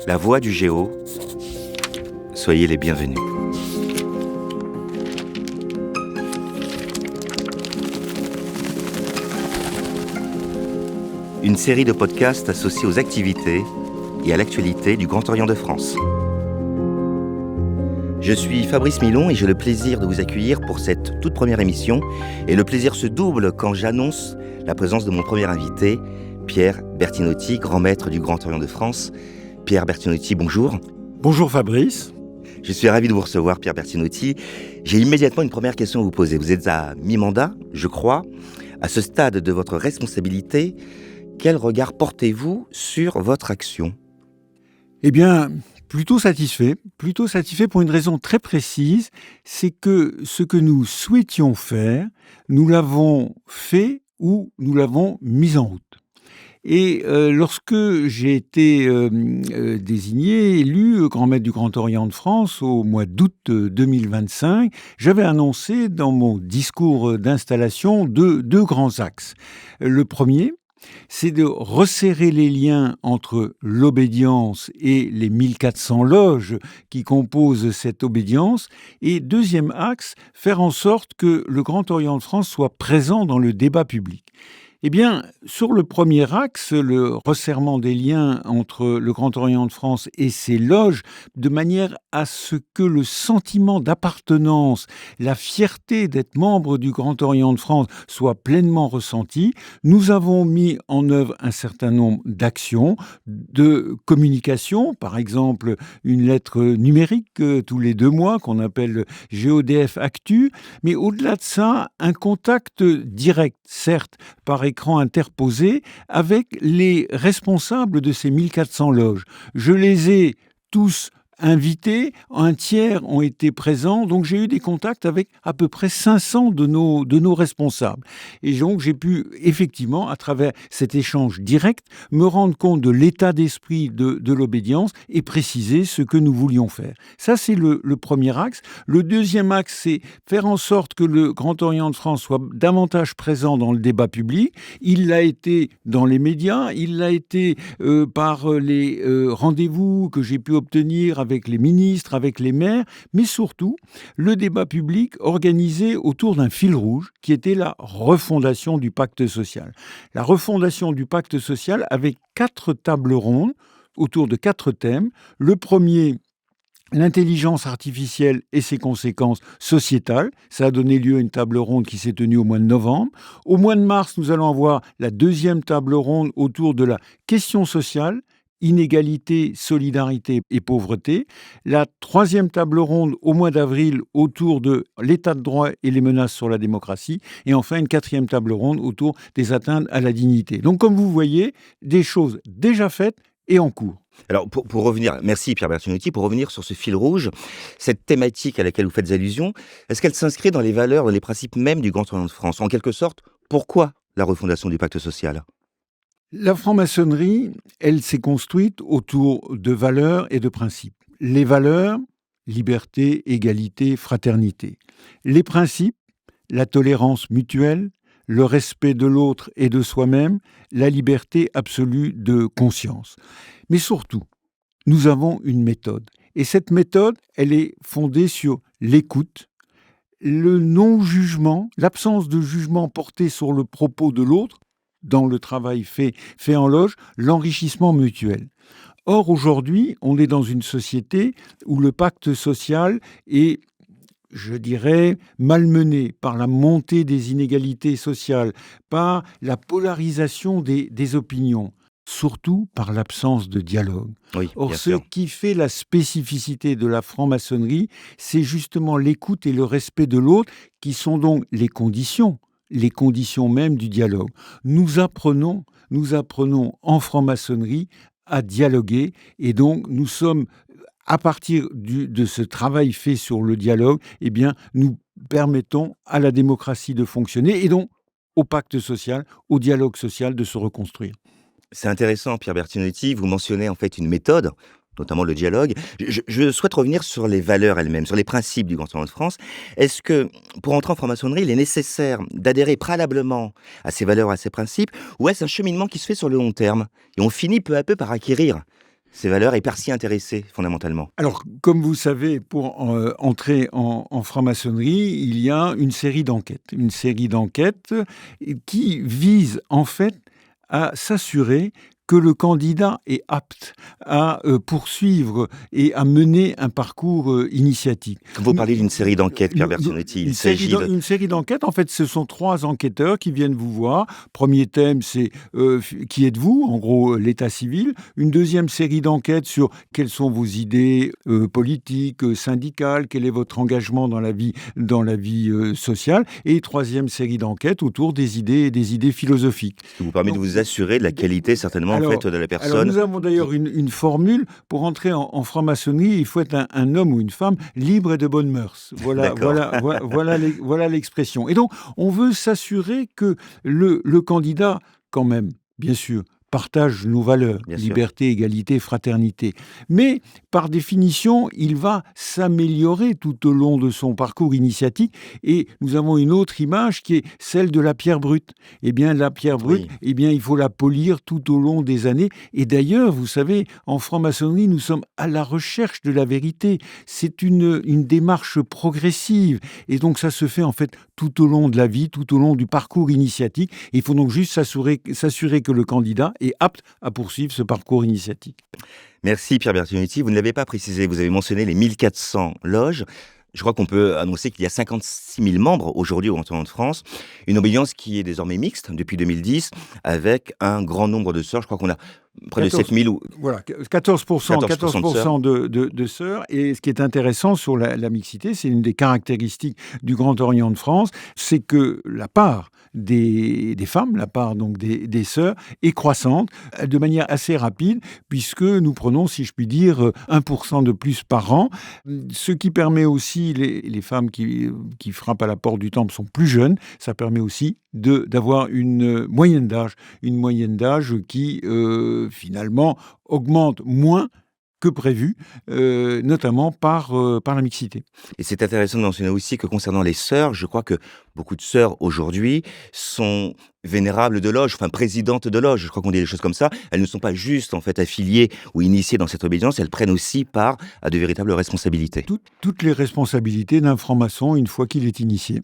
La Voix du Géo, soyez les bienvenus. Une série de podcasts associés aux activités et à l'actualité du Grand Orient de France. Je suis Fabrice Milon et j'ai le plaisir de vous accueillir pour cette toute première émission. Et le plaisir se double quand j'annonce la présence de mon premier invité, Pierre Bertinotti, grand maître du Grand Orient de France. Pierre Bertinotti, bonjour. Bonjour Fabrice. Je suis ravi de vous recevoir, Pierre Bertinotti. J'ai immédiatement une première question à vous poser. Vous êtes à mi-mandat, je crois. À ce stade de votre responsabilité, quel regard portez-vous sur votre action ? Eh bien, plutôt satisfait pour une raison très précise, c'est que ce que nous souhaitions faire, nous l'avons fait ou nous l'avons mis en route. Et lorsque j'ai été désigné, élu grand maître du Grand Orient de France au mois d'août 2025, j'avais annoncé dans mon discours d'installation deux grands axes. Le premier, c'est de resserrer les liens entre l'obédience et les 1400 loges qui composent cette obédience. Et deuxième axe, faire en sorte que le Grand Orient de France soit présent dans le débat public. Eh bien, sur le premier axe, le resserrement des liens entre le Grand Orient de France et ses loges, de manière à ce que le sentiment d'appartenance, la fierté d'être membre du Grand Orient de France soit pleinement ressenti, nous avons mis en œuvre un certain nombre d'actions, de communication, par exemple une lettre numérique tous les 2 mois qu'on appelle GODF Actu, mais au-delà de ça, un contact direct, certes, par écran interposé avec les responsables de ces 1400 loges. Je les ai tous invités, un tiers ont été présents, donc j'ai eu des contacts avec à peu près 500 de nos responsables. Et donc j'ai pu effectivement, à travers cet échange direct, me rendre compte de l'état d'esprit de l'obédience et préciser ce que nous voulions faire. Ça, c'est le premier axe. Le deuxième axe, c'est faire en sorte que le Grand Orient de France soit davantage présent dans le débat public. Il l'a été dans les médias, il l'a été par les rendez-vous que j'ai pu obtenir avec les ministres, avec les maires, mais surtout le débat public organisé autour d'un fil rouge qui était la refondation du pacte social. La refondation du pacte social avec 4 tables rondes autour de 4 thèmes. Le premier, l'intelligence artificielle et ses conséquences sociétales. Ça a donné lieu à une table ronde qui s'est tenue au mois de novembre. Au mois de mars, nous allons avoir la deuxième table ronde autour de la question sociale, inégalité, solidarité et pauvreté. La troisième table ronde au mois d'avril autour de l'état de droit et les menaces sur la démocratie. Et enfin, une 4e table ronde autour des atteintes à la dignité. Donc, comme vous voyez, des choses déjà faites et en cours. Alors, pour revenir, merci Pierre Bertinotti, pour revenir sur ce fil rouge, cette thématique à laquelle vous faites allusion, est-ce qu'elle s'inscrit dans les valeurs, dans les principes mêmes du Grand Orient de France ? En quelque sorte, pourquoi la refondation du pacte social ? La franc-maçonnerie, elle s'est construite autour de valeurs et de principes. Les valeurs, liberté, égalité, fraternité. Les principes, la tolérance mutuelle, le respect de l'autre et de soi-même, la liberté absolue de conscience. Mais surtout, nous avons une méthode. Et cette méthode, elle est fondée sur l'écoute, le non-jugement, l'absence de jugement porté sur le propos de l'autre, dans le travail fait en loge, l'enrichissement mutuel. Or, aujourd'hui, on est dans une société où le pacte social est, je dirais, malmené par la montée des inégalités sociales, par la polarisation des opinions, surtout par l'absence de dialogue. Oui, Or, bien ce sûr. qui fait la spécificité de la franc-maçonnerie, c'est justement l'écoute et le respect de l'autre, qui sont donc les conditions même du dialogue. Nous apprenons en franc-maçonnerie à dialoguer, et donc nous sommes, à partir de ce travail fait sur le dialogue, eh bien, nous permettons à la démocratie de fonctionner, et donc au pacte social, au dialogue social de se reconstruire. C'est intéressant, Pierre Bertinotti, vous mentionnez en fait une méthode, notamment le dialogue. Je souhaite revenir sur les valeurs elles-mêmes, sur les principes du Grand Orient de France. Est-ce que, pour entrer en franc-maçonnerie, il est nécessaire d'adhérer préalablement à ces valeurs, à ces principes, ou est-ce un cheminement qui se fait sur le long terme ? Et on finit peu à peu par acquérir ces valeurs et par s'y intéresser fondamentalement? Alors, comme vous savez, pour entrer en franc-maçonnerie, il y a une série d'enquêtes. Une série d'enquêtes qui visent en fait à s'assurer que le candidat est apte à poursuivre et à mener un parcours initiatique. Vous parlez d'une série d'enquêtes, Pierre Bertinotti. Il s'agit de... Une série d'enquêtes, en fait, ce sont 3 enquêteurs qui viennent vous voir. Premier thème, c'est qui êtes-vous, en gros, l'état civil. Une deuxième série d'enquêtes sur quelles sont vos idées politiques, syndicales, quel est votre engagement dans la vie sociale. Et troisième série d'enquêtes autour des idées philosophiques. Ce qui vous permet de vous assurer de la qualité, certainement, en fait, de la personne. Alors, nous avons d'ailleurs une formule. Pour entrer en franc-maçonnerie, il faut être un homme ou une femme libre et de bonnes mœurs. Voilà l'expression. Et donc, on veut s'assurer que le candidat, quand même, bien sûr, partage nos valeurs, Bien sûr. liberté, égalité, fraternité. Mais, par définition, il va s'améliorer tout au long de son parcours initiatique. Et nous avons une autre image qui est celle de la pierre brute. Eh bien, la pierre brute, Oui. eh bien, il faut la polir tout au long des années. Et d'ailleurs, vous savez, en franc-maçonnerie, nous sommes à la recherche de la vérité. C'est une démarche progressive. Et donc, ça se fait, en fait, tout au long de la vie, tout au long du parcours initiatique. Et il faut donc juste s'assurer que le candidat est apte à poursuivre ce parcours initiatique. Merci Pierre Bertinotti. Vous ne l'avez pas précisé, vous avez mentionné les 1400 loges. Je crois qu'on peut annoncer qu'il y a 56 000 membres aujourd'hui au Grand Orient de France. Une obédience qui est désormais mixte depuis 2010 avec un grand nombre de sœurs. Je crois qu'on a près de 7 000 ou... Voilà, 14% de sœurs. Et ce qui est intéressant sur la mixité, c'est une des caractéristiques du Grand Orient de France, c'est que la part des femmes, la part donc des sœurs, est croissante de manière assez rapide, puisque nous prenons, si je puis dire, 1% de plus par an, ce qui permet aussi, les femmes qui frappent à la porte du temple sont plus jeunes, ça permet aussi d'avoir une moyenne d'âge qui finalement augmente moins que prévu, notamment par la mixité. Et c'est intéressant de mentionner aussi que concernant les sœurs, je crois que beaucoup de sœurs aujourd'hui sont vénérables de loge, enfin présidentes de loge, je crois qu'on dit des choses comme ça. Elles ne sont pas juste en fait affiliées ou initiées dans cette obédience, elles prennent aussi part à de véritables responsabilités. Toutes les responsabilités d'un franc-maçon une fois qu'il est initié.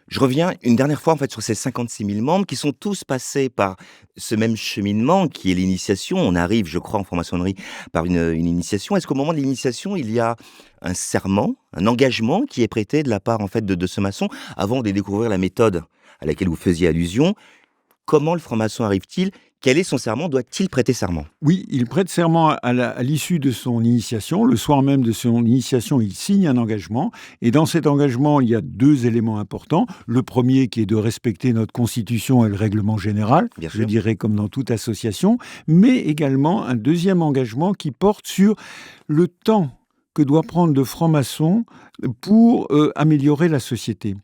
Je reviens une dernière fois en fait sur ces 56 000 membres qui sont tous passés par ce même cheminement qui est l'initiation. On arrive, je crois, en franc-maçonnerie par une initiation. Est-ce qu'au moment de l'initiation, il y a un serment, un engagement qui est prêté de la part en fait de ce maçon avant de découvrir la méthode à laquelle vous faisiez allusion? Comment le franc-maçon arrive-t-il? Quel est son serment? Doit-il prêter serment? Oui, il prête serment à l'issue de son initiation. Le soir même de son initiation, il signe un engagement. Et dans cet engagement, il y a 2 éléments importants. Le premier qui est de respecter notre constitution et le règlement général, Bien je sûr. dirais comme dans toute association, mais également un deuxième engagement qui porte sur le temps que doit prendre le franc-maçon pour améliorer la société.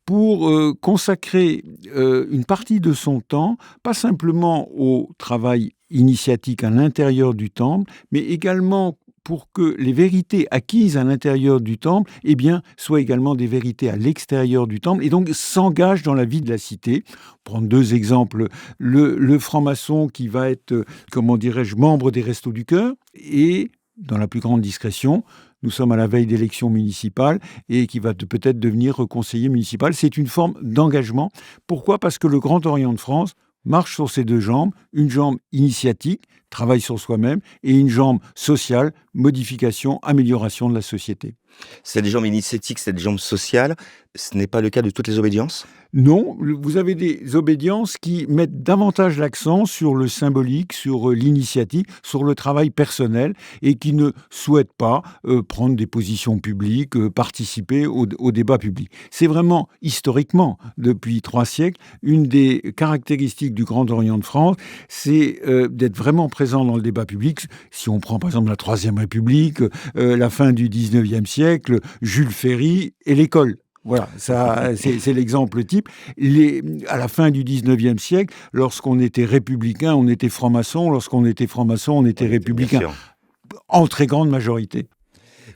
Pour consacrer une partie de son temps, pas simplement au travail initiatique à l'intérieur du temple, mais également pour que les vérités acquises à l'intérieur du temple, eh bien, soient également des vérités à l'extérieur du temple, et donc s'engagent dans la vie de la cité. Prendre 2 exemples. Le franc-maçon qui va être, comment dirais-je, membre des Restos du Cœur, et dans la plus grande discrétion, nous sommes à la veille d'élections municipales et qui va peut-être devenir conseiller municipal. C'est une forme d'engagement. Pourquoi? Parce que le Grand Orient de France marche sur ses 2 jambes, une jambe initiatique, travail sur soi-même, et une jambe sociale, modification, amélioration de la société. Cette jambe initiatique, cette jambe sociale, ce n'est pas le cas de toutes les obédiences? Non, vous avez des obédiences qui mettent davantage l'accent sur le symbolique, sur l'initiative, sur le travail personnel et qui ne souhaitent pas prendre des positions publiques, participer au débat public. C'est vraiment, historiquement, depuis 3 siècles, une des caractéristiques du Grand Orient de France, c'est d'être vraiment présent dans le débat public. Si on prend par exemple la Troisième République, la fin du 19e siècle, Jules Ferry et l'école. Voilà, ça, c'est l'exemple type. À la fin du 19e siècle, lorsqu'on était républicain, on était franc-maçon. Lorsqu'on était franc-maçon, on était républicain. En très grande majorité.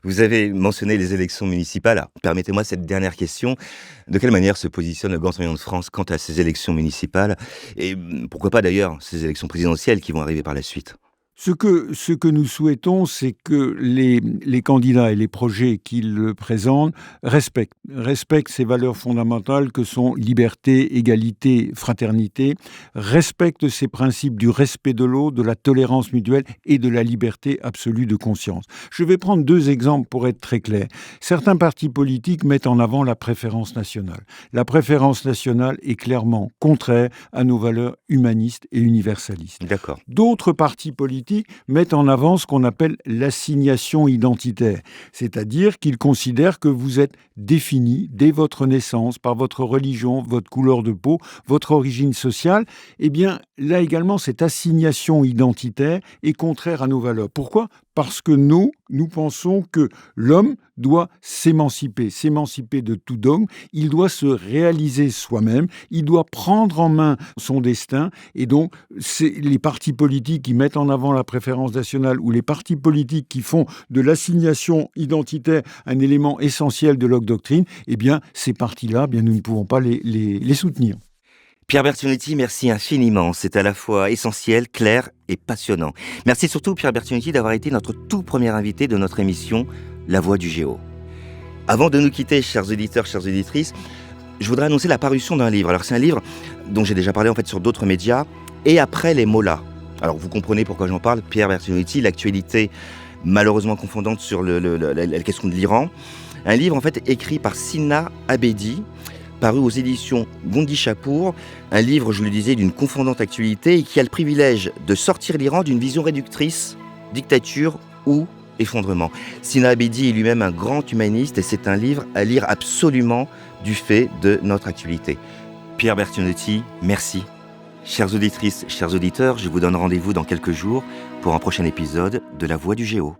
Vous avez mentionné les élections municipales. Alors, permettez-moi cette dernière question. De quelle manière se positionne le Grand Orient de France quant à ces élections municipales? Et pourquoi pas d'ailleurs ces élections présidentielles qui vont arriver par la suite? Ce que nous souhaitons, c'est que les candidats et les projets qu'ils présentent respectent ces valeurs fondamentales que sont liberté, égalité, fraternité, respectent ces principes du respect de l'autre, de la tolérance mutuelle et de la liberté absolue de conscience. Je vais prendre 2 exemples pour être très clair. Certains partis politiques mettent en avant la préférence nationale. La préférence nationale est clairement contraire à nos valeurs humanistes et universalistes. D'accord. D'autres partis politiques mettent en avant ce qu'on appelle l'assignation identitaire, c'est-à-dire qu'ils considèrent que vous êtes défini dès votre naissance par votre religion, votre couleur de peau, votre origine sociale. Eh bien, là également, cette assignation identitaire est contraire à nos valeurs. Pourquoi ? Parce que nous pensons que l'homme doit s'émanciper de tout dogme, il doit se réaliser soi-même, il doit prendre en main son destin, et donc c'est les partis politiques qui mettent en avant la préférence nationale ou les partis politiques qui font de l'assignation identitaire un élément essentiel de leur doctrine, eh bien ces partis-là, eh bien, nous ne pouvons pas les soutenir. Pierre Bertinotti, merci infiniment. C'est à la fois essentiel, clair et passionnant. Merci surtout, Pierre Bertinotti, d'avoir été notre tout premier invité de notre émission La Voix du Géo. Avant de nous quitter, chers auditeurs, chères auditrices, je voudrais annoncer la parution d'un livre. Alors, c'est un livre dont j'ai déjà parlé en fait sur d'autres médias, Et après les mots là. Alors, vous comprenez pourquoi j'en parle. Pierre Bertinotti, l'actualité malheureusement confondante sur la question de l'Iran. Un livre en fait écrit par Sina Abedi, paru aux éditions Gondi-Chapour, un livre, je vous le disais, d'une confondante actualité et qui a le privilège de sortir l'Iran d'une vision réductrice, dictature ou effondrement. Sina Abedi est lui-même un grand humaniste et c'est un livre à lire absolument du fait de notre actualité. Pierre Bertinotti, merci. Chères auditrices, chers auditeurs, je vous donne rendez-vous dans quelques jours pour un prochain épisode de La Voix du Géo.